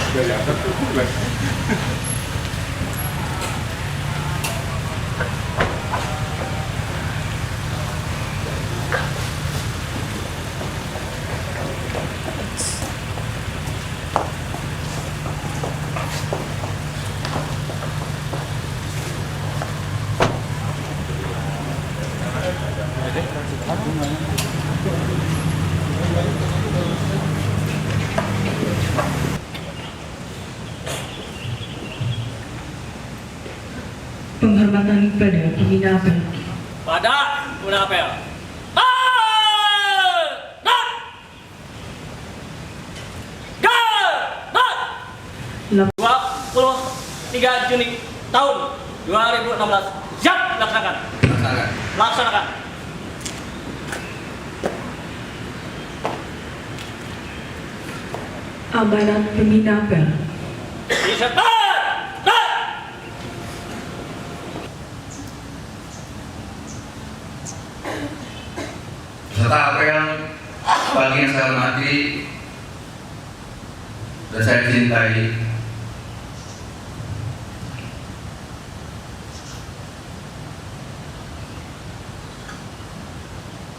Dari atas tuh bukan. Penghormatan kepada pembina apel. Pada pembina apel. Lap- 23 Juni tahun 2016. Siap laksanakan. Laksanakan. Amanat pembina apel. Disertai. Peserta apel bagi yang saya hormati dan saya cintai,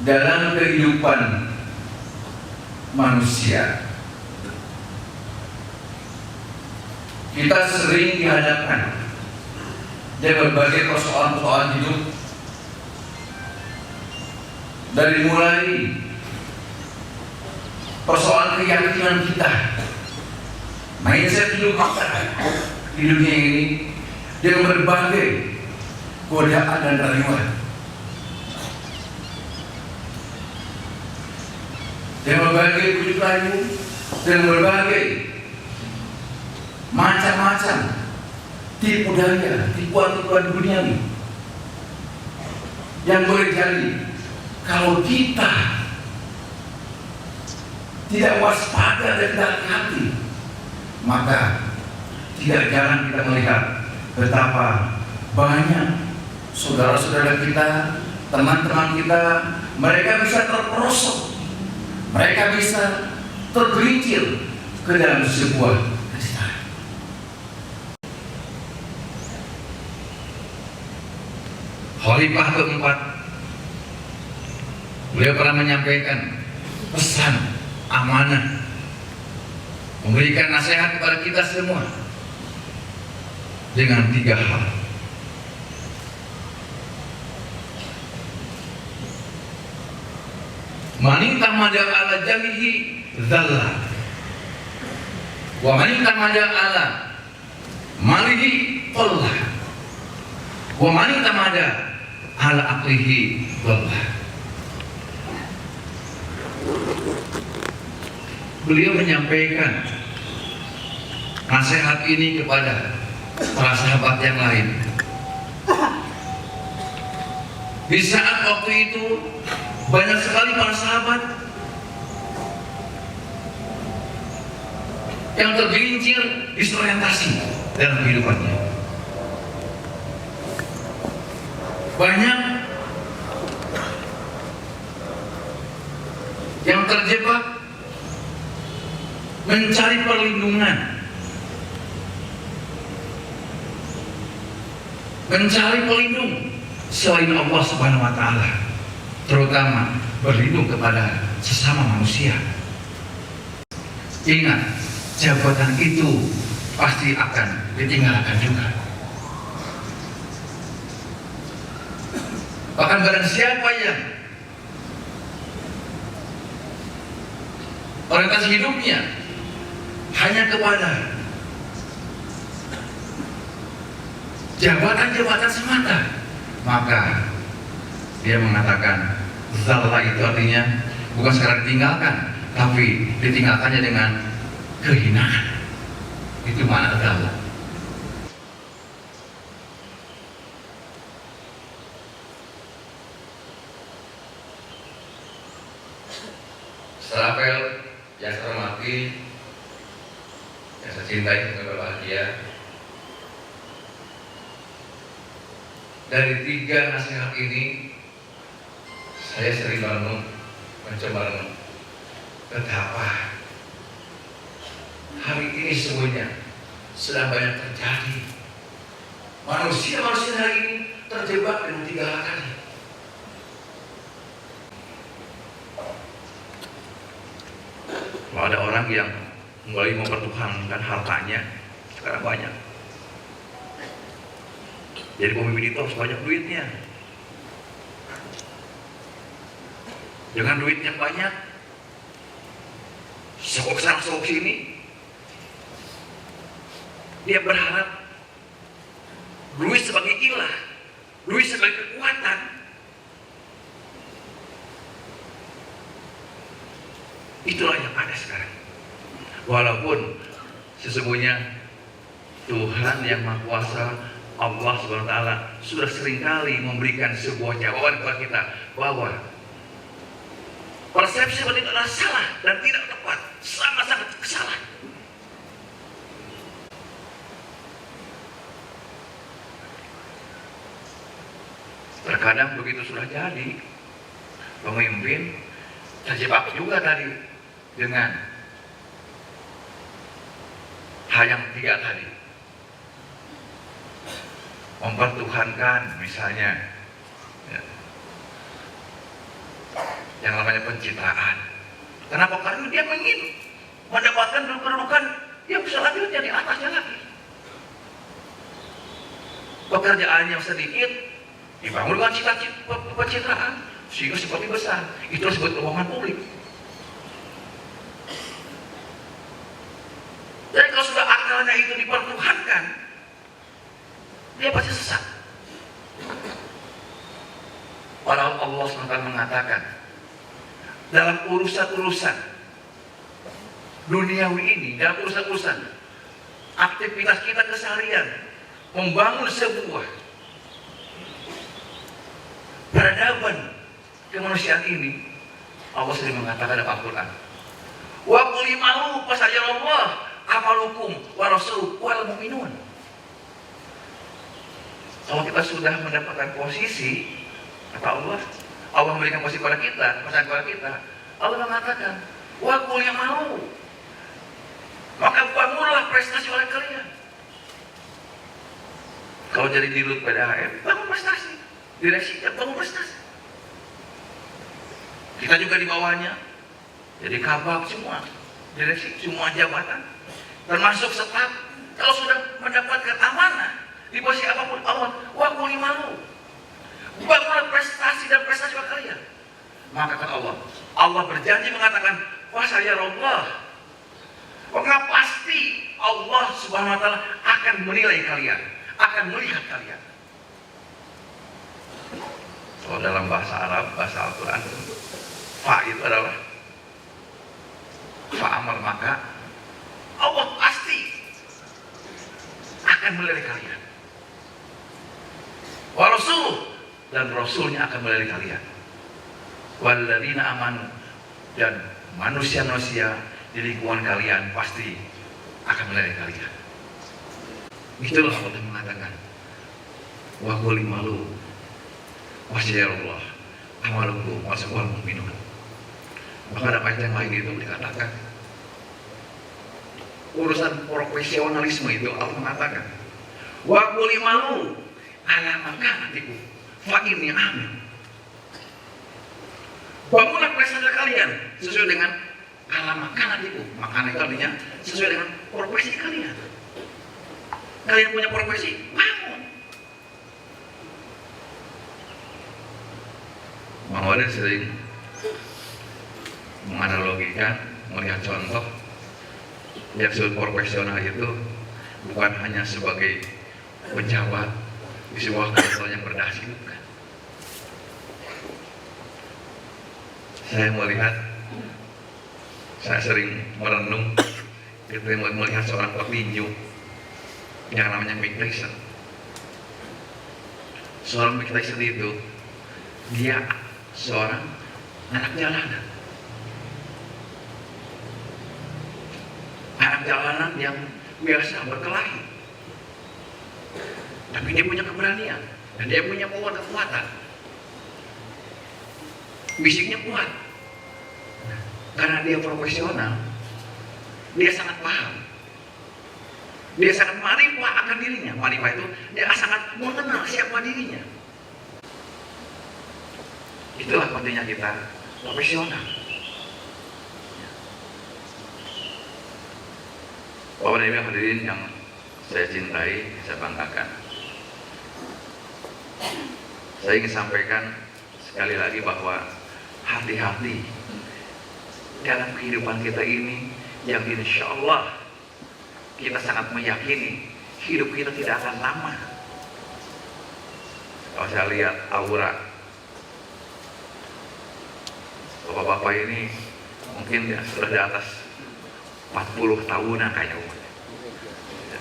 dalam kehidupan manusia kita sering dihadapkan dengan berbagai persoalan-persoalan hidup, dari mulai persoalan keyakinan kita, mindset hidup kita di dunia ini dengan berbagai godaan dan rayuan, dengan berbagai bujuk rayu, dengan berbagai macam-macam tipu daya, tipuan-tipuan duniawi yang boleh jadi. Kalau kita tidak waspada dan tidak hati, maka tidak jarang kita melihat betapa banyak saudara-saudara kita, teman-teman kita, mereka bisa terperosok, mereka bisa tergelincir ke dalam sebuah keniscayaan. Khalifah keempat, beliau pernah menyampaikan pesan amanah, memberikan nasihat kepada kita semua dengan 3 hal. Man tamada ala jamihi dzalla wa man tamada ala malihi qalla wa man tamada ala aqlihi dhalla. Beliau menyampaikan nasihat ini kepada para sahabat yang lain. Di saat waktu itu banyak sekali para sahabat yang tergelincir disorientasi dalam kehidupannya. Banyak yang terjebak mencari perlindungan, mencari pelindung selain Allah Subhanahu wa Ta'ala, terutama berlindung kepada sesama manusia. Ingat, jabatan itu pasti akan ditinggalkan juga. Bahkan barang siapa yang orientasi hidupnya hanya kepada jabatan-jabatan semata, maka dia mengatakan zalla itu artinya bukan sekedar ditinggalkan, tapi ditinggalkannya dengan kehinaan. Itu makna zalla. Apel yang saya hormati, yang saya cintai, yang saya bahagia, dari 3 nasihat ini saya sering mencoba betapa hari ini semuanya sedang banyak terjadi. Manusia hari ini terjebak dengan 3 hal tadi. Kalau ada orang yang mulai mempertuhankan hartanya, sekarang banyak. Jadi pemimpin itu harus banyak duitnya. Dengan duit yang banyak, sokok sana sokok sini, dia berharap duit sebagai ilah, duit sebagai kekuatan. Itulah yang ada sekarang. Walaupun sesungguhnya Tuhan yang Maha Kuasa, Allah SWT sudah seringkali memberikan sebuah jawaban kepada kita bahwa persepsi seperti itu adalah salah dan tidak tepat, sangat-sangat kesalahan. Terkadang begitu sudah jadi, pemimpin terjebak juga tadi dengan hal yang 3 tadi. Mempertuhankan misalnya ya, yang namanya pencitraan. Kenapa? Karena dia ingin mendapatkan kedudukan yang selanjutnya di atasnya lagi. Pekerjaan yang sedikit dibangun dengan cita-cita pencitraan sehingga seperti besar. Itu disebut kebohongan publik. Jadi kalau sudah akalnya itu dipertuhankan, dia pasti sesat. Padahal Allah SWT mengatakan dalam urusan-urusan duniawi ini, dalam urusan-urusan aktivitas kita keseharian, membangun sebuah peradaban kemanusiaan ini, Allah sering mengatakan dalam Al-Quran, wa qul i'malu fasayarallahu amalukum wa rasuluhu wal mu'minun. Kalau kita sudah mendapatkan posisi, kata Allah, Allah memberikan posisi kepada kita, pesan kepada kita, Allah mengatakan, wa qul i'malu, maka bangunlah prestasi oleh kalian. Kalau jadi dirut PDAM, bangun prestasi. Direksi, bangun prestasi. Kita juga di bawahnya, jadi kabak semua, direksi, semua jabatan, termasuk staf. Kalau sudah mendapatkan amanah di posisi apapun, Allah, wa qul i'malu, bangunlah prestasi dan prestasi kalian. Maka kata Allah, Allah berjanji mengatakan, fasayarallah, maka pasti Allah Subhanahu wa taala akan menilai kalian, akan melihat kalian. Kalau dalam bahasa Arab, bahasa Al-Quran, fa itu adalah fa amal, maka Allah pasti akan menilai kalian. Wa rasul, dan rasulnya akan menilai kalian. Walladzina amanu, dan manusia-manusia di lingkungan kalian pasti akan menilai kalian. Itulah Allah mengatakan, wa qul i'malu wasayarallahu amalukum wal mu'minun. Maka ada ayat yang lain itu dikatakan, urusan profesionalisme itu Allah mengatakan, wa qul i'malu ala makanatikum fa inni amil. Bangunlah prestasi kalian sesuai dengan ala makanatikum. Makanan itu artinya sesuai dengan profesi kalian. Kalian punya profesi, bangun. Bang Wadid sering menganalogikan, melihat contoh yang disebut profesional itu bukan hanya sebagai pejabat di sebuah kantor yang berdasi, bukan. Saya melihat, saya sering merenung, kita melihat seorang petinju yang namanya Mike Tyson. Seorang Mike Tyson itu, dia seorang anak jalanan. Anak jalanan yang biasa berkelahi. Tapi dia punya keberanian dan dia punya kekuatan. Fisiknya kuat. Karena dia profesional, dia sangat paham Dia sangat marifah akan dirinya. Marifah itu dia sangat mengenal siapa dirinya. Itulah pentingnya kita profesional. Bapak dan Ibu hadirin yang saya cintai, saya banggakan. Saya ingin sampaikan sekali lagi bahwa hati-hati dalam kehidupan kita ini yang insya Allah kita sangat meyakini hidup kita tidak akan lama. Kalau saya lihat aura bapak-bapak ini mungkin ya, sudah di atas 40 tahunan kayaknya umurnya. Ya.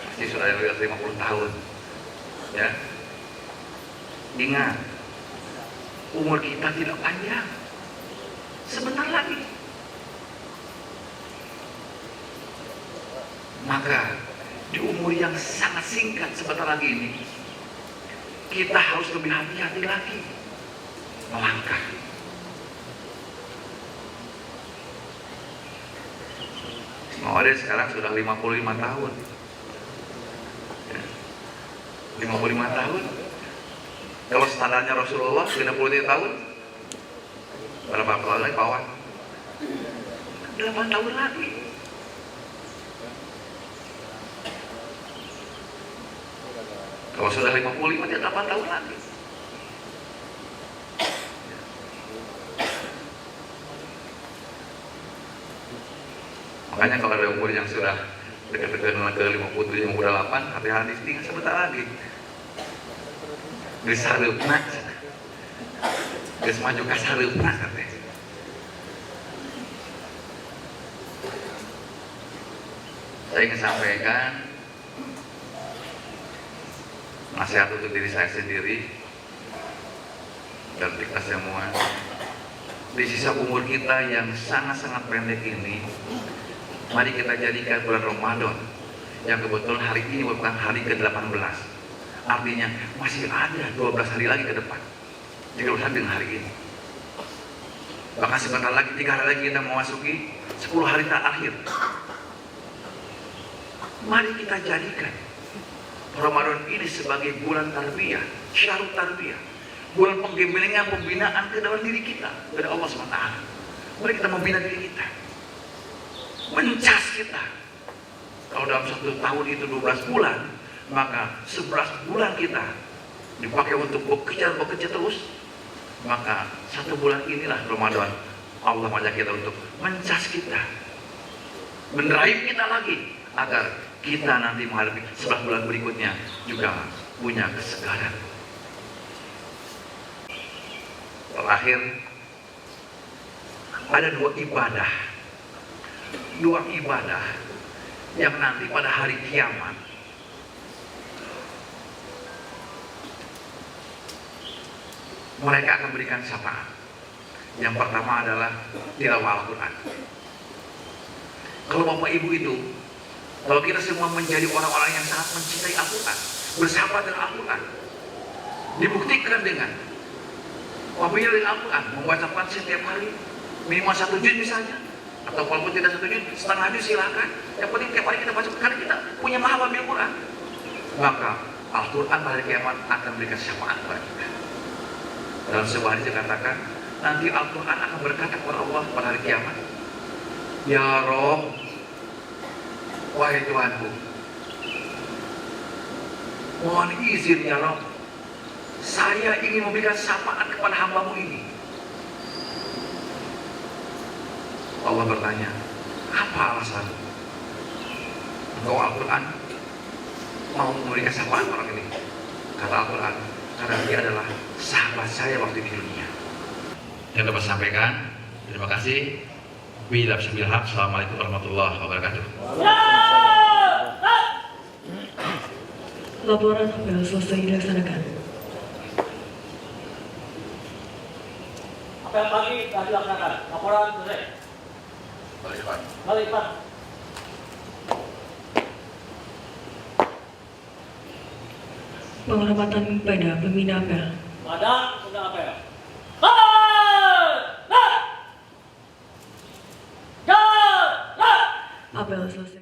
Pasti sudah di atas 50 tahun. Ya. Ingat, umur kita tidak panjang. Sebentar lagi. Maka di umur yang sangat singkat sebentar lagi ini, kita harus lebih hati-hati lagi melangkah. Mau ada sekarang sudah 55 tahun. Ya. 55 tahun. Kalau standarnya Rasulullah 63 tahun, berapa tahun lagi kawan? 8 tahun lagi. Kalau sudah 55, dia 8 tahun lagi. Makanya kalau ada umur yang sudah dekat-dekat ke 57, 58, hati-hati, tinggal sebentar lagi. Geus sareupna. Geus maju ka sareupna katanya. Saya ingin sampaikan nasihat untuk diri saya sendiri dan kita semua. Di sisa umur kita yang sangat-sangat pendek ini, mari kita jadikan bulan Ramadan yang kebetulan hari ini merupakan hari ke-18. Artinya masih ada 12 hari lagi ke depan. 13 hari dengan hari ini. Bahkan sebentar lagi, 3 hari lagi kita memasuki 10 hari terakhir. Mari kita jadikan Ramadan ini sebagai bulan tarbiyah, syahrul tarbiyah, bulan penggembelengan, pembinaan ke dalam diri kita kepada Allah SWT. Mari kita membina diri kita, mencas kita. Kalau dalam 1 tahun itu 12 bulan, maka 11 bulan kita dipakai untuk bekerja terus. Maka 1 bulan inilah Ramadan, Allah mengajak kita untuk mencas kita, mendrive kita lagi agar kita nanti menghadapi 11 bulan berikutnya juga punya kesegaran. Terakhir, ada 2 ibadah yang nanti pada hari kiamat mereka akan berikan syafaat. Yang pertama adalah tilawah Al-Quran. Kalau Bapak Ibu itu, kalau kita semua menjadi orang-orang yang sangat mencintai Al-Quran, bersahabat dengan Al-Quran, dibuktikan dengan wabiyil Al-Quran, membaca Quran setiap hari minimal 1 juz misalnya, atau walaupun tidak 1 juz, setengah juz silakan. Yang penting tiap hari kita baca, karena kita punya maha wabil Quran. Maka Al-Quran pada kiamat akan berikan syafaat kepada kita. Dalam sebuah hadis dikatakan, nanti Al-Quran akan berkata kepada Allah pada hari kiamat, ya Roh, wahai Tuhanku, mohon izin ya Roh, saya ingin memberikan syafaat kepada hambamu ini. Allah bertanya, apa alasanmu? Engkau Al-Quran mau memberikan syafaat orang ini? Kata Al-Quran, karena dia adalah sahabat saya waktu di dunia. Yang dapat sampaikan, terima kasih. Assalamualaikum warahmatullahi wabarakatuh. Laporan apel selesai dilaksanakan. Apel pagi telah dilaksanakan. Laporan selesai. Balik Pak. Penghormatan pada pembina apel. Pada